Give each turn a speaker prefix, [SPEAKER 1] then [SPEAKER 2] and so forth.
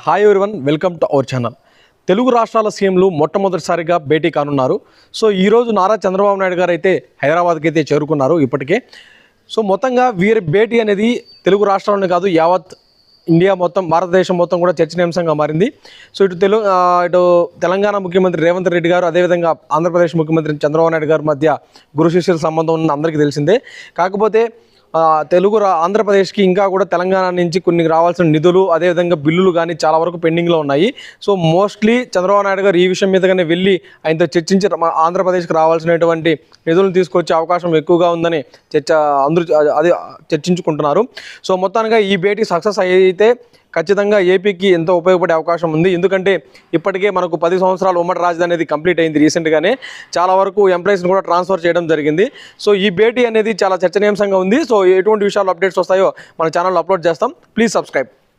[SPEAKER 1] Hi everyone, welcome to our channel. Telugu రాష్ట్రాల సీఎంలు మొట్టమొదటిసారిగా భేటీ కానున్నారు. సో ఈరోజు నారా చంద్రబాబు నాయుడు గారు అయితే హైదరాబాద్కి అయితే చేరుకున్నారు ఇప్పటికే. సో మొత్తంగా వీరి భేటీ అనేది తెలుగు రాష్ట్రాలను కాదు, యావత్ ఇండియా మొత్తం, భారతదేశం మొత్తం కూడా చర్చనీయాంశంగా మారింది. సో ఇటు తెలంగాణ ముఖ్యమంత్రి రేవంత్ రెడ్డి గారు, అదేవిధంగా ఆంధ్రప్రదేశ్ ముఖ్యమంత్రి చంద్రబాబు నాయుడు గారి మధ్య గురు శిష్యుల సంబంధం ఉన్న అందరికీ తెలిసిందే. కాకపోతే ఆంధ్రప్రదేశ్కి ఇంకా కూడా తెలంగాణ నుంచి కొన్ని రావాల్సిన నిధులు, అదేవిధంగా బిల్లులు కానీ చాలా వరకు పెండింగ్లో ఉన్నాయి. సో మోస్ట్లీ చంద్రబాబు నాయుడు గారు ఈ విషయం మీదగానే వెళ్ళి ఆయనతో చర్చించి ఆంధ్రప్రదేశ్కి రావాల్సినటువంటి నిధులను తీసుకొచ్చే అవకాశం ఎక్కువగా ఉందని అందరూ చర్చించుకుంటున్నారు. సో మొత్తానికి ఈ భేటీ సక్సెస్ అయితే ఖచ్చితంగా ఏపీకి ఎంతో ఉపయోగపడే అవకాశం ఉంది. ఎందుకంటే ఇప్పటికే మనకు 10 సంవత్సరాలు ఉమ్మడి రాజధాని అనేది కంప్లీట్ అయింది. రీసెంట్గానే చాలా వరకు ఎంప్లాయీస్ని కూడా ట్రాన్స్ఫర్ చేయడం జరిగింది. సో ఈ భేటీ అనేది చాలా చర్చనీయాంశంగా ఉంది. సో ఎటువంటి విషయాలు అప్డేట్స్ వస్తాయో మన ఛానల్లో అప్లోడ్ చేస్తాం. Please subscribe.